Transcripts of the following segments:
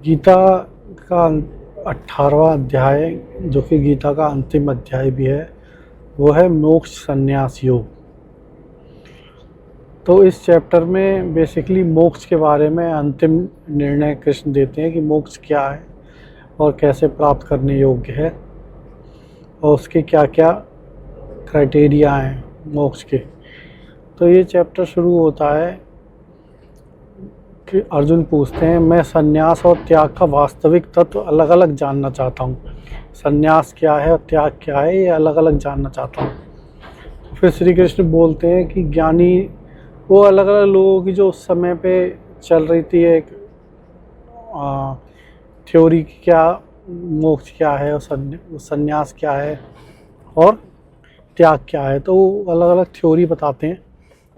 गीता का 18वां अध्याय, जो कि गीता का अंतिम अध्याय भी है, वो है मोक्ष संन्यास योग। तो इस चैप्टर में बेसिकली मोक्ष के बारे में अंतिम निर्णय कृष्ण देते हैं कि मोक्ष क्या है और कैसे प्राप्त करने योग्य है और उसके क्या क्या क्राइटेरिया हैं मोक्ष के। तो ये चैप्टर शुरू होता है कि अर्जुन पूछते हैं, मैं संन्यास और त्याग का वास्तविक तत्व अलग अलग जानना चाहता हूँ। संन्यास क्या है और त्याग क्या है, ये अलग अलग जानना चाहता हूँ। फिर श्री कृष्ण बोलते हैं कि ज्ञानी वो अलग अलग लोगों की जो उस समय पे चल रही थी एक थ्योरी की, क्या मोक्ष क्या है और संन्यास क्या है और त्याग क्या है, तो वो अलग अलग थ्योरी बताते हैं।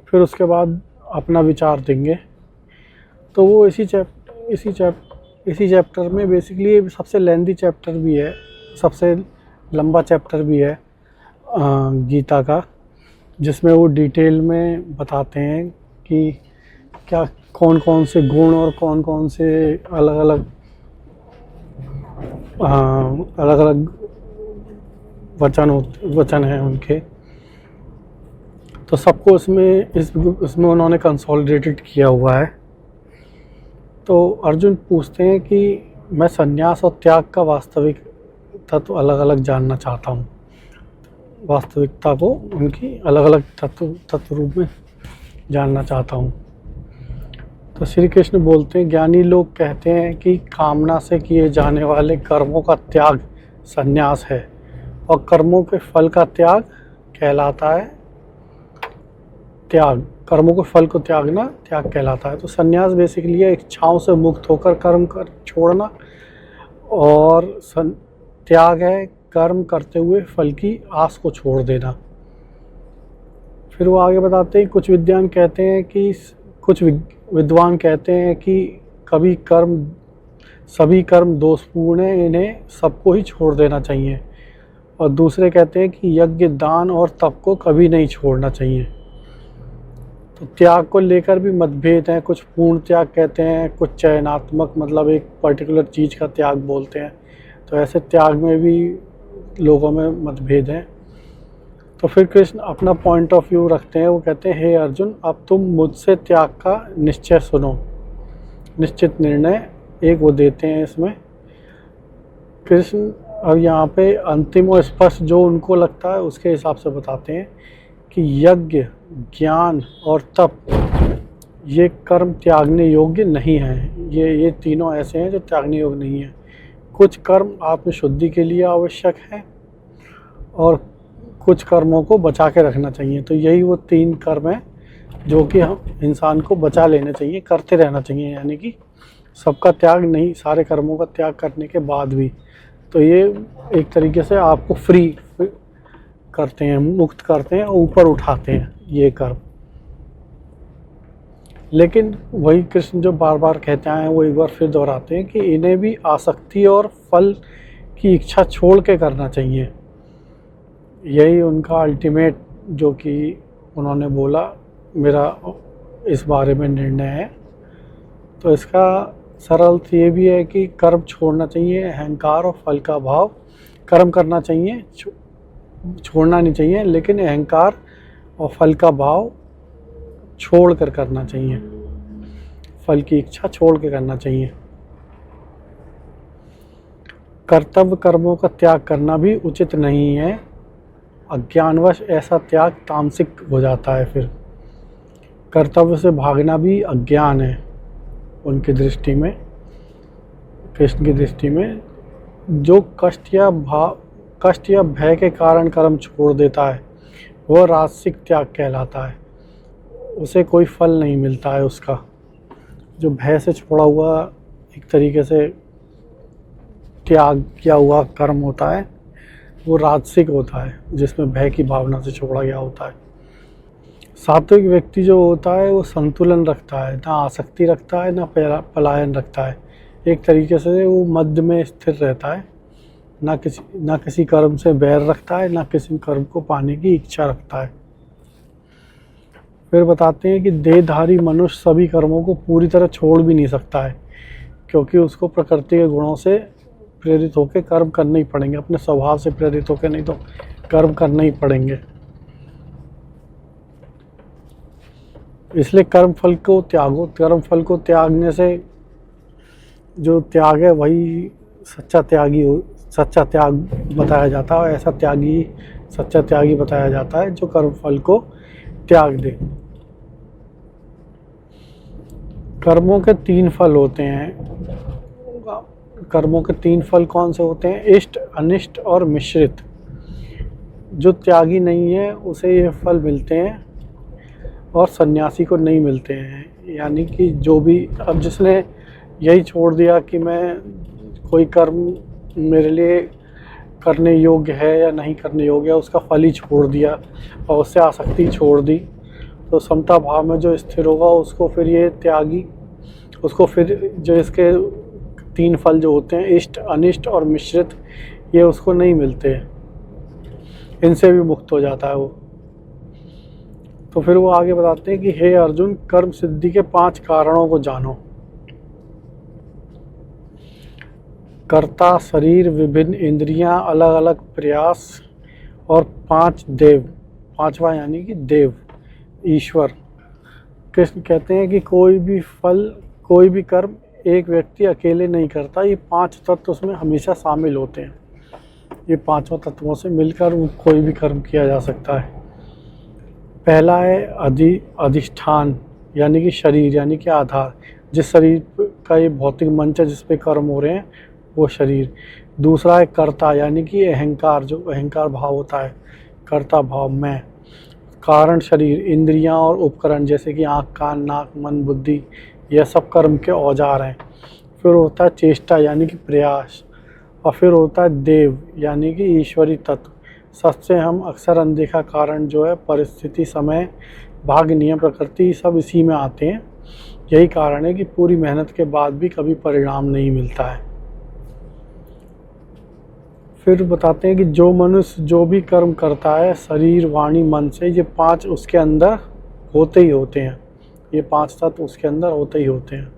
फिर उसके बाद अपना विचार देंगे। तो वो इसी चैप्टर में बेसिकली सबसे लेंथी चैप्टर भी है, सबसे लंबा चैप्टर भी है गीता का, जिसमें वो डिटेल में बताते हैं कि क्या कौन कौन से गुण और कौन कौन से अलग अलग वचन हैं उनके। तो सबको इसमें उन्होंने कंसोलिडेटेड किया हुआ है। तो अर्जुन पूछते हैं कि मैं संन्यास और त्याग का वास्तविक तत्व अलग अलग जानना चाहता हूँ, वास्तविकता को उनकी अलग अलग तत्व रूप में जानना चाहता हूँ। तो श्री कृष्ण बोलते हैं, ज्ञानी लोग कहते हैं कि कामना से किए जाने वाले कर्मों का त्याग संन्यास है और कर्मों के फल का त्याग कहलाता है त्याग। कर्मों के फल को त्यागना त्याग कहलाता है। तो संन्यास बेसिकली है इच्छाओं से मुक्त होकर कर्म कर छोड़ना, और त्याग है कर्म करते हुए फल की आस को छोड़ देना। फिर वो आगे बताते हैं, कुछ विद्वान कहते हैं कि सभी कर्म दोषपूर्ण हैं, इन्हें सबको ही छोड़ देना चाहिए। और दूसरे कहते हैं कि यज्ञ, दान और तप को कभी नहीं छोड़ना चाहिए। तो त्याग को लेकर भी मतभेद हैं। कुछ पूर्ण त्याग कहते हैं, कुछ चयनात्मक, मतलब एक पर्टिकुलर चीज़ का त्याग बोलते हैं। तो ऐसे त्याग में भी लोगों में मतभेद हैं। तो फिर कृष्ण अपना पॉइंट ऑफ व्यू रखते हैं। वो कहते हैं, हे अर्जुन, अब तुम मुझसे त्याग का निश्चय सुनो। निश्चित निर्णय एक वो देते हैं इसमें कृष्ण। अब यहाँ पे अंतिम और स्पष्ट जो उनको लगता है उसके हिसाब से बताते हैं कि यज्ञ, ज्ञान और तप ये कर्म त्यागने योग्य नहीं हैं। ये तीनों ऐसे हैं जो त्यागने योग्य नहीं हैं। कुछ कर्म आत्मशुद्धि के लिए आवश्यक हैं और कुछ कर्मों को बचा के रखना चाहिए। तो यही वो 3 कर्म हैं जो कि हम इंसान को बचा लेने चाहिए, करते रहना चाहिए। यानी कि सबका त्याग नहीं, सारे कर्मों का त्याग करने के बाद भी। तो ये एक तरीके से आपको फ्री करते हैं, मुक्त करते हैं और ऊपर उठाते हैं ये कर्म। लेकिन वही कृष्ण जो बार बार कहते हैं, वो एक बार फिर दोहराते हैं कि इन्हें भी आसक्ति और फल की इच्छा छोड़ के करना चाहिए। यही उनका अल्टीमेट जो कि उन्होंने बोला, मेरा इस बारे में निर्णय है। तो इसका सरल अर्थ ये भी है कि कर्म छोड़ना चाहिए, अहंकार और फल का भाव। कर्म करना चाहिए, छोड़ना नहीं चाहिए, लेकिन अहंकार और फल का भाव छोड़ कर करना चाहिए, फल की इच्छा छोड़ के करना चाहिए। कर्तव्य कर्मों का त्याग करना भी उचित नहीं है। अज्ञानवश ऐसा त्याग तामसिक हो जाता है। फिर कर्तव्य से भागना भी अज्ञान है उनकी दृष्टि में, कृष्ण की दृष्टि में। जो कष्ट या भय के कारण कर्म छोड़ देता है वह राजसिक त्याग कहलाता है। उसे कोई फल नहीं मिलता है उसका। जो भय से छोड़ा हुआ एक तरीके से त्याग किया हुआ कर्म होता है, वो राजसिक होता है, जिसमें भय की भावना से छोड़ा गया होता है। सात्विक व्यक्ति जो होता है वो संतुलन रखता है, ना आसक्ति रखता है, ना पलायन रखता है। एक तरीके से वो मध्य में स्थिर रहता है, ना किसी कर्म से बैर रखता है, ना किसी कर्म को पाने की इच्छा रखता है। फिर बताते हैं कि देहधारी मनुष्य सभी कर्मों को पूरी तरह छोड़ भी नहीं सकता है, क्योंकि उसको प्रकृति के गुणों से प्रेरित होकर कर्म करने ही पड़ेंगे, अपने स्वभाव से प्रेरित होकर नहीं तो कर्म करने ही पड़ेंगे। इसलिए कर्म फल को त्यागो। कर्म फल को त्यागने से जो त्याग है वही सच्चा त्याग बताया जाता है। ऐसा त्यागी सच्चा त्यागी बताया जाता है जो कर्म फल को त्याग दे। कर्मों के 3 फल होते हैं। कर्मों के 3 फल कौन से होते हैं? इष्ट, अनिष्ट और मिश्रित। जो त्यागी नहीं है उसे ये फल मिलते हैं और सन्यासी को नहीं मिलते हैं। यानी कि जो भी, अब जिसने यही छोड़ दिया कि मैं कोई कर्म मेरे लिए करने योग्य है या नहीं करने योग्य है, उसका फल ही छोड़ दिया और उससे आसक्ति छोड़ दी, तो समता भाव में जो स्थिर होगा उसको फिर ये त्यागी, उसको फिर जो इसके 3 फल जो होते हैं इष्ट, अनिष्ट और मिश्रित, ये उसको नहीं मिलते, इनसे भी मुक्त हो जाता है वो। तो फिर वो आगे बताते हैं कि हे अर्जुन, कर्म सिद्धि के 5 कारणों को जानो। कर्ता, शरीर, विभिन्न इंद्रियां, अलग अलग प्रयास और 5 देव। 5वां यानी कि देव, ईश्वर। कृष्ण कहते हैं कि कोई भी फल, कोई भी कर्म एक व्यक्ति अकेले नहीं करता, ये 5 तत्व उसमें हमेशा शामिल होते हैं। ये 5 तत्वों से मिलकर कोई भी कर्म किया जा सकता है। पहला है अधिष्ठान, यानी कि शरीर, यानी कि आधार। जिस शरीर का ये भौतिक मंच है जिस पे कर्म हो रहे हैं वो शरीर। दूसरा है कर्ता, यानी कि अहंकार, जो अहंकार भाव होता है, कर्ता भाव, मैं। कारण शरीर, इंद्रियां और उपकरण जैसे कि आँख, कान, नाक, मन, बुद्धि, यह सब कर्म के औजार हैं। फिर होता है चेष्टा, यानी कि प्रयास। और फिर होता है देव, यानी कि ईश्वरी तत्व। सबसे हम अक्सर अनदेखा कारण जो है परिस्थिति, समय, भाग्य, नियम, प्रकृति, सब इसी में आते हैं। यही कारण है कि पूरी मेहनत के बाद भी कभी परिणाम नहीं मिलता है। फिर बताते हैं कि जो मनुष्य जो भी कर्म करता है शरीर, वाणी, मन से, ये 5 उसके अंदर होते ही होते हैं। ये 5 तत्व उसके अंदर होते ही होते हैं।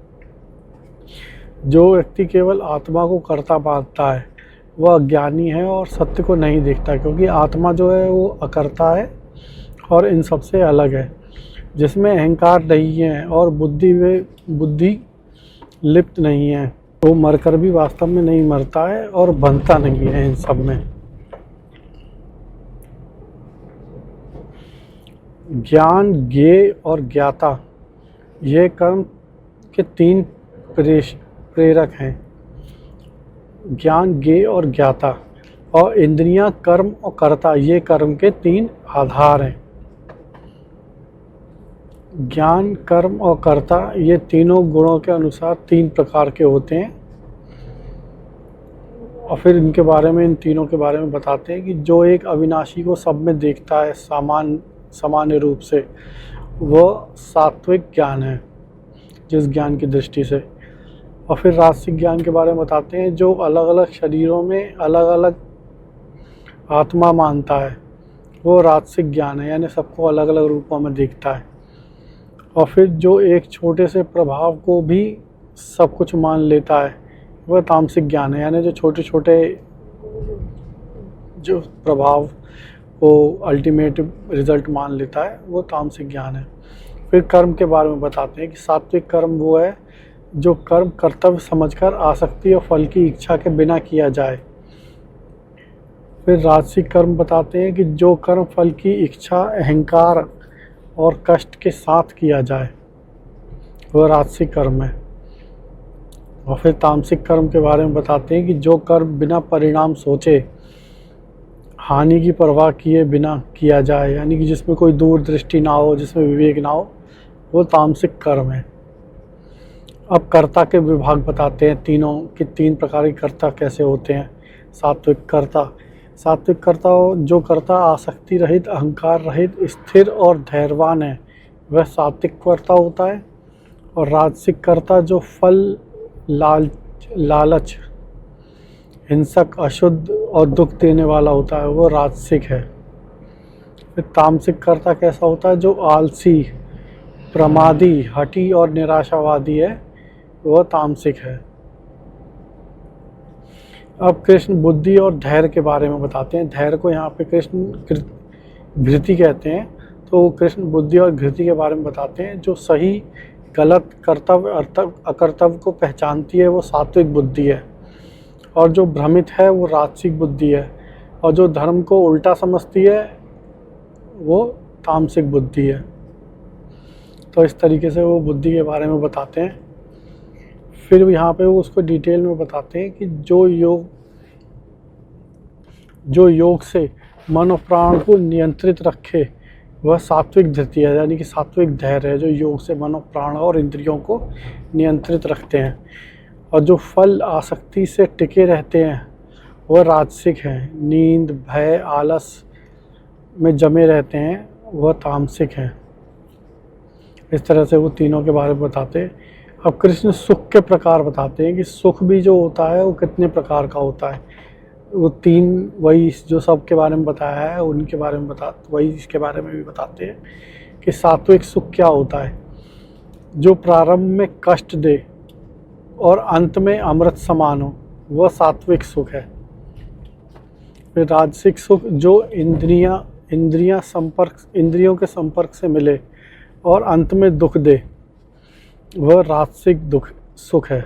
जो व्यक्ति केवल आत्मा को कर्ता मानता है वह अज्ञानी है और सत्य को नहीं देखता, क्योंकि आत्मा जो है वो अकर्ता है और इन सब से अलग है, जिसमें अहंकार नहीं है और बुद्धि लिप्त नहीं है। वो मरकर भी वास्तव में नहीं मरता है और बनता नहीं है इन सब में। ज्ञान, ज्ञेय और ज्ञाता, ये कर्म के 3 प्रेरक हैं। ज्ञान, ज्ञेय और ज्ञाता। और इंद्रियां, कर्म और कर्ता, ये कर्म के 3 आधार हैं। ज्ञान, कर्म और कर्ता, ये तीनों गुणों के अनुसार 3 प्रकार के होते हैं। और फिर इन तीनों के बारे में बताते हैं कि जो एक अविनाशी को सब में देखता है सामान्य रूप से, वह सात्विक ज्ञान है, जिस ज्ञान की दृष्टि से। और फिर राजसिक ज्ञान के बारे में बताते हैं, जो अलग अलग शरीरों में अलग अलग आत्मा मानता है, वो राजसिक ज्ञान है, यानी सबको अलग अलग रूपों में देखता है। और फिर जो एक छोटे से प्रभाव को भी सब कुछ मान लेता है, वह तामसिक ज्ञान है, यानी जो छोटे छोटे जो प्रभाव को अल्टीमेट रिजल्ट मान लेता है, वो तामसिक ज्ञान है। फिर कर्म के बारे में बताते हैं कि सात्विक कर्म वो है जो कर्म कर्तव्य समझकर आसक्ति और फल की इच्छा के बिना किया जाए। फिर राजसिक कर्म बताते हैं कि जो कर्म फल की इच्छा, अहंकार और कष्ट के साथ किया जाए, वह राजसिक कर्म है। और फिर तामसिक कर्म के बारे में बताते हैं कि जो कर्म बिना परिणाम सोचे, हानि की परवाह किए बिना किया जाए, यानी कि जिसमें कोई दूरदृष्टि ना हो, जिसमें विवेक ना हो, वो तामसिक कर्म है। अब कर्ता के विभाग बताते हैं तीनों कि 3 प्रकार के कर्ता कैसे होते हैं। सात्विक कर्ता जो कर्ता आसक्ति रहित, अहंकार रहित, स्थिर और धैर्यवान है, वह सात्विक कर्ता होता है। और राजसिक कर्ता जो फल, लालच, हिंसक, अशुद्ध और दुख देने वाला होता है, वो राजसिक है। फिर तामसिक कर्ता कैसा होता है? जो आलसी, प्रमादी, हठी और निराशावादी है, वह तामसिक है। अब कृष्ण बुद्धि और धैर्य के बारे में बताते हैं। धैर्य को यहाँ पे कृष्ण धृति कहते हैं। तो कृष्ण बुद्धि और धृति के बारे में बताते हैं। जो सही गलत कर्तव्य अकर्तव्य को पहचानती है वो सात्विक बुद्धि है, और जो भ्रमित है वो राजसिक बुद्धि है, और जो धर्म को उल्टा समझती है वो तामसिक बुद्धि है। तो इस तरीके से वो बुद्धि के बारे में बताते हैं। फिर यहाँ पे वो उसको डिटेल में बताते हैं कि जो योग से मन और प्राण को नियंत्रित रखे वह सात्विक धृति है, यानी कि सात्विक धैर्य है, जो योग से मन और प्राण और इंद्रियों को नियंत्रित रखते हैं। और जो फल आसक्ति से टिके रहते हैं वह राजसिक हैं। नींद, भय, आलस में जमे रहते हैं वह तामसिक हैं। इस तरह से वो तीनों के बारे में बताते हैं। अब कृष्ण सुख के प्रकार बताते हैं कि सुख भी जो होता है वो कितने प्रकार का होता है। वो तीन वही जो सब के बारे में बताया है उनके बारे में वही इसके बारे में भी बताते हैं कि सात्विक सुख क्या होता है, जो प्रारंभ में कष्ट दे और अंत में अमृत समान हो वह सात्विक सुख है। फिर राजसिक सुख जो इंद्रियों के संपर्क से मिले और अंत में दुख दे वह राजसिक सुख है,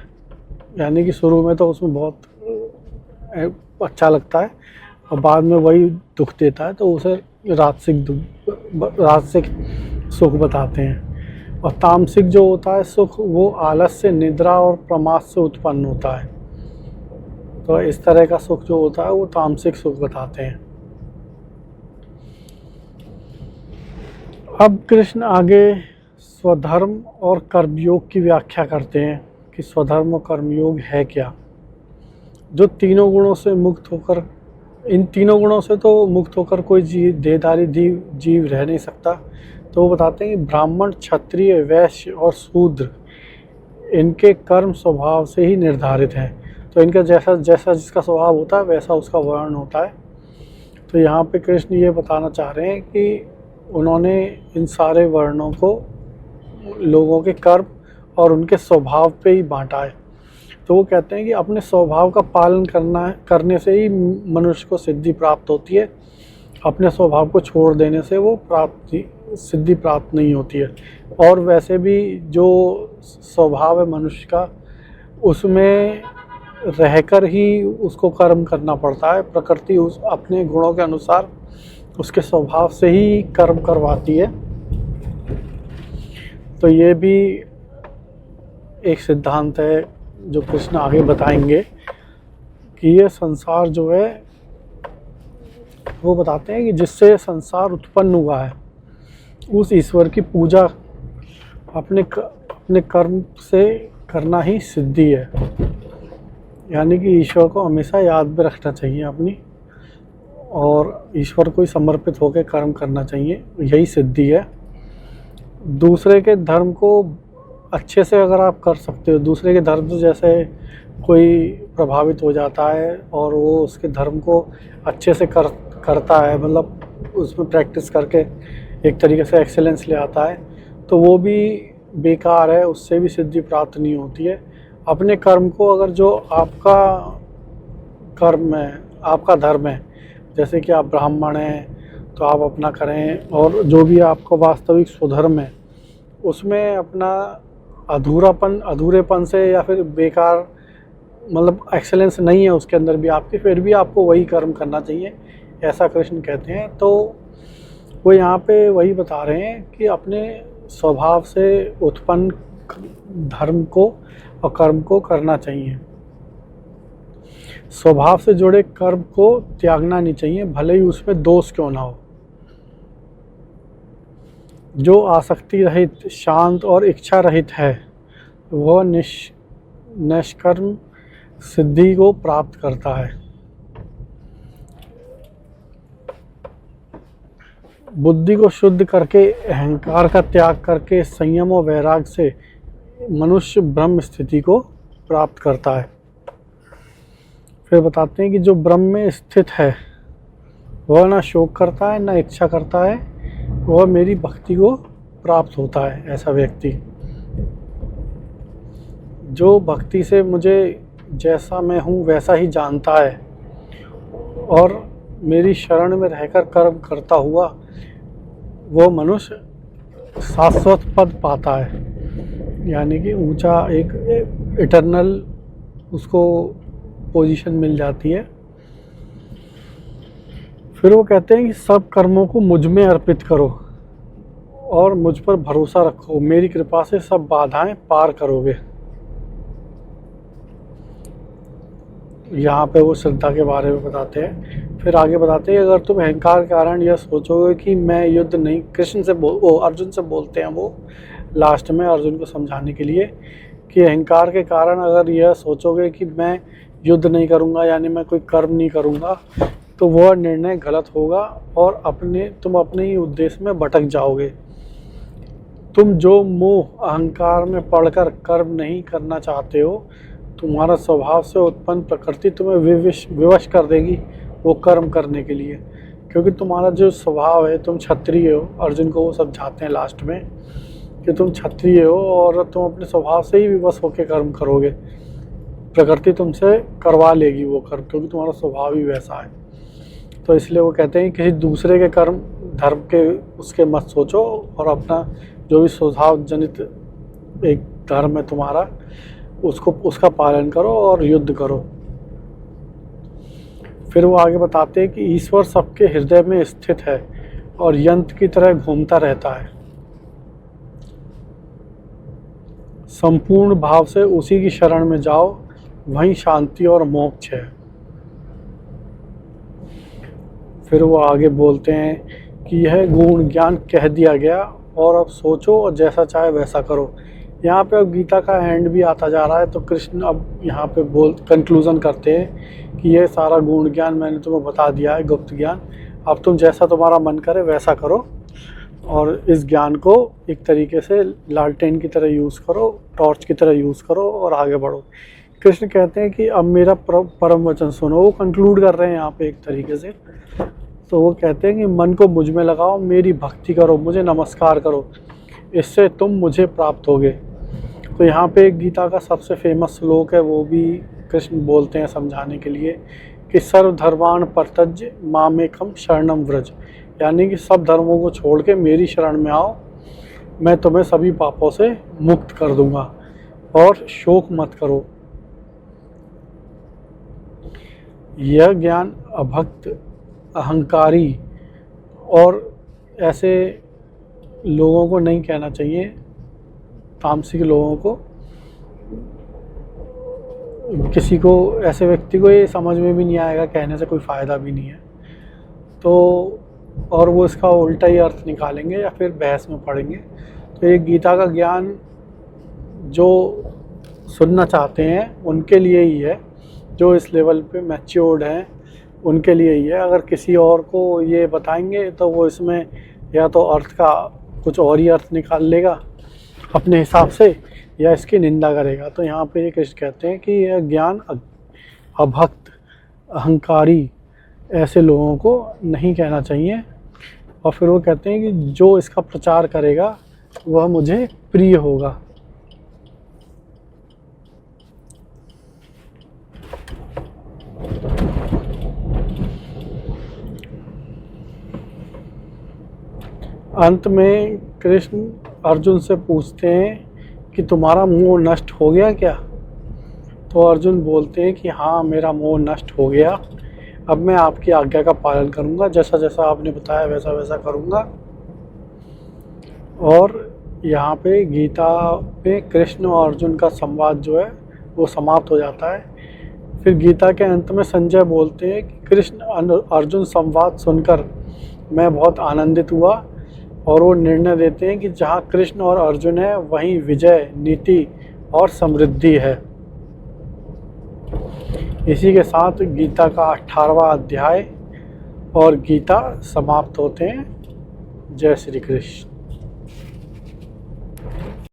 यानी कि शुरू में तो उसमें बहुत अच्छा लगता है और बाद में वही दुख देता है, तो उसे राजसिक सुख बताते हैं। और तामसिक जो होता है सुख वो आलस से, निद्रा और प्रमाद से उत्पन्न होता है। तो इस तरह का सुख जो होता है वो तामसिक सुख बताते हैं। अब कृष्ण आगे स्वधर्म और कर्मयोग की व्याख्या करते हैं कि स्वधर्म और कर्मयोग है क्या। जो तीनों गुणों से मुक्त होकर, इन तीनों गुणों से तो मुक्त होकर कोई देहधारी जीव रह नहीं सकता। तो वो बताते हैं कि ब्राह्मण, क्षत्रिय, वैश्य और शूद्र इनके कर्म स्वभाव से ही निर्धारित हैं। तो इनका जैसा जिसका स्वभाव होता है वैसा उसका वर्ण होता है। तो यहाँ पे कृष्ण ये बताना चाह रहे हैं कि उन्होंने इन सारे वर्णों को लोगों के कर्म और उनके स्वभाव पे ही बांटा है। तो वो कहते हैं कि अपने स्वभाव का पालन करने से ही मनुष्य को सिद्धि प्राप्त होती है। अपने स्वभाव को छोड़ देने से वो सिद्धि प्राप्त नहीं होती है। और वैसे भी जो स्वभाव है मनुष्य का उसमें रहकर ही उसको कर्म करना पड़ता है। प्रकृति उस अपने गुणों के अनुसार उसके स्वभाव से ही कर्म करवाती है। तो ये भी एक सिद्धांत है जो कृष्ण आगे बताएंगे कि ये संसार जो है वो बताते हैं कि जिससे संसार उत्पन्न हुआ है उस ईश्वर की पूजा अपने कर्म से करना ही सिद्धि है। यानी कि ईश्वर को हमेशा याद में रखना चाहिए अपनी, और ईश्वर को ही समर्पित होकर कर्म करना चाहिए, यही सिद्धि है। दूसरे के धर्म को अच्छे से अगर आप कर सकते हो, दूसरे के धर्म से जैसे कोई प्रभावित हो जाता है और वो उसके धर्म को अच्छे से करता है, मतलब उसमें प्रैक्टिस करके एक तरीके से एक्सेलेंस ले आता है, तो वो भी बेकार है, उससे भी सिद्धि प्राप्त नहीं होती है। अपने कर्म को अगर जो आपका कर्म है, आपका धर्म है, जैसे कि आप ब्राह्मण हैं तो आप अपना करें, और जो भी आपका वास्तविक स्वधर्म है उसमें अपना अधूरेपन से या फिर बेकार मतलब एक्सेलेंस नहीं है उसके अंदर भी आपके, फिर भी आपको वही कर्म करना चाहिए, ऐसा कृष्ण कहते हैं। तो वो यहाँ पे वही बता रहे हैं कि अपने स्वभाव से उत्पन्न धर्म को और कर्म को करना चाहिए। स्वभाव से जुड़े कर्म को त्यागना नहीं चाहिए, भले ही उसमें दोष क्यों ना हो। जो आसक्ति रहित, शांत और इच्छा रहित है वह निष्कर्म सिद्धि को प्राप्त करता है। बुद्धि को शुद्ध करके, अहंकार का त्याग करके, संयम और वैराग्य से मनुष्य ब्रह्म स्थिति को प्राप्त करता है। फिर बताते हैं कि जो ब्रह्म में स्थित है वह ना शोक करता है ना इच्छा करता है, वह मेरी भक्ति को प्राप्त होता है। ऐसा व्यक्ति जो भक्ति से मुझे जैसा मैं हूँ वैसा ही जानता है और मेरी शरण में रहकर कर्म करता हुआ वो मनुष्य शाश्वत पद पाता है, यानी कि ऊंचा एक इटर्नल उसको पोजीशन मिल जाती है। फिर वो कहते हैं कि सब कर्मों को मुझ में अर्पित करो और मुझ पर भरोसा रखो, मेरी कृपा से सब बाधाएं पार करोगे। यहाँ पे वो श्रद्धा के बारे में बताते हैं। फिर आगे बताते हैं, अगर तुम अहंकार के कारण यह सोचोगे कि मैं युद्ध नहीं, कृष्ण से अर्जुन से बोलते हैं वो लास्ट में अर्जुन को समझाने के लिए कि अहंकार के कारण अगर यह सोचोगे कि मैं युद्ध नहीं करूँगा, यानी मैं कोई कर्म नहीं करूँगा, तो वह निर्णय गलत होगा और तुम अपने ही उद्देश्य में भटक जाओगे। तुम जो मोह अहंकार में पड़कर कर्म नहीं करना चाहते हो, तुम्हारा स्वभाव से उत्पन्न प्रकृति तुम्हें विवश कर देगी वो कर्म करने के लिए, क्योंकि तुम्हारा जो स्वभाव है, तुम क्षत्रिय हो। अर्जुन को वो समझाते हैं लास्ट में कि तुम क्षत्रिय हो और तुम अपने स्वभाव से ही विवश होकर कर्म करोगे, प्रकृति तुमसे करवा लेगी वो कर्म, क्योंकि तुम्हारा स्वभाव ही वैसा है। तो इसलिए वो कहते हैं किसी दूसरे के कर्म धर्म के उसके मत सोचो और अपना जो भी स्वभाव जनित एक धर्म है तुम्हारा उसका पालन करो और युद्ध करो। फिर वो आगे बताते हैं कि ईश्वर सबके हृदय में स्थित है और यंत्र की तरह घूमता रहता है। संपूर्ण भाव से उसी की शरण में जाओ, वहीं शांति और मोक्ष है। फिर वो आगे बोलते हैं कि यह गुण ज्ञान कह दिया गया और अब सोचो और जैसा चाहे वैसा करो। यहाँ पे अब गीता का एंड भी आता जा रहा है, तो कृष्ण अब यहाँ पे कंक्लूजन करते हैं कि ये सारा गुण ज्ञान मैंने तुम्हें बता दिया है, गुप्त ज्ञान, अब तुम जैसा तुम्हारा मन करे वैसा करो और इस ज्ञान को एक तरीके से लालटेन की तरह यूज़ करो, टॉर्च की तरह यूज़ करो और आगे बढ़ो। कृष्ण कहते हैं कि अब मेरा परम वचन सुनो। वो कंक्लूड कर रहे हैं यहाँ पे एक तरीके से। तो वो कहते हैं कि मन को मुझ में लगाओ, मेरी भक्ति करो, मुझे नमस्कार करो, इससे तुम मुझे प्राप्त होगे। तो यहाँ पे एक गीता का सबसे फेमस श्लोक है, वो भी कृष्ण बोलते हैं समझाने के लिए कि सर्वधर्मान् परित्यज्य मामेकं शरणं व्रज, यानी कि सब धर्मों को छोड़ के मेरी शरण में आओ, मैं तुम्हें सभी पापों से मुक्त कर दूंगा और शोक मत करो। यह ज्ञान अभक्त, अहंकारी और ऐसे लोगों को नहीं कहना चाहिए, तामसिक लोगों को। किसी को, ऐसे व्यक्ति को ये समझ में भी नहीं आएगा, कहने से कोई फ़ायदा भी नहीं है। तो और वो इसका उल्टा ही अर्थ निकालेंगे या फिर बहस में पड़ेंगे। तो ये गीता का ज्ञान जो सुनना चाहते हैं उनके लिए ही है, जो इस लेवल पे मैच्योर्ड हैं उनके लिए ही है। अगर किसी और को ये बताएंगे तो वो इसमें या तो अर्थ का कुछ और ही अर्थ निकाल लेगा अपने हिसाब से या इसकी निंदा करेगा। तो यहाँ पे ये कृष्ण कहते हैं कि यह ज्ञान अभक्त, अहंकारी ऐसे लोगों को नहीं कहना चाहिए। और फिर वो कहते हैं कि जो इसका प्रचार करेगा वह मुझे प्रिय होगा। अंत में कृष्ण अर्जुन से पूछते हैं कि तुम्हारा मोह नष्ट हो गया क्या? तो अर्जुन बोलते हैं कि हाँ, मेरा मोह नष्ट हो गया, अब मैं आपकी आज्ञा का पालन करूँगा, जैसा जैसा आपने बताया वैसा वैसा करूँगा। और यहाँ पे गीता पे कृष्ण और अर्जुन का संवाद जो है वो समाप्त हो जाता है। फिर गीता के अंत में संजय बोलते हैं कि कृष्ण अर्जुन संवाद सुनकर मैं बहुत आनंदित हुआ, और वो निर्णय देते हैं कि जहाँ कृष्ण और अर्जुन है वहीं विजय, नीति और समृद्धि है। इसी के साथ गीता का 18वां अध्याय और गीता समाप्त होते हैं। जय श्री कृष्ण।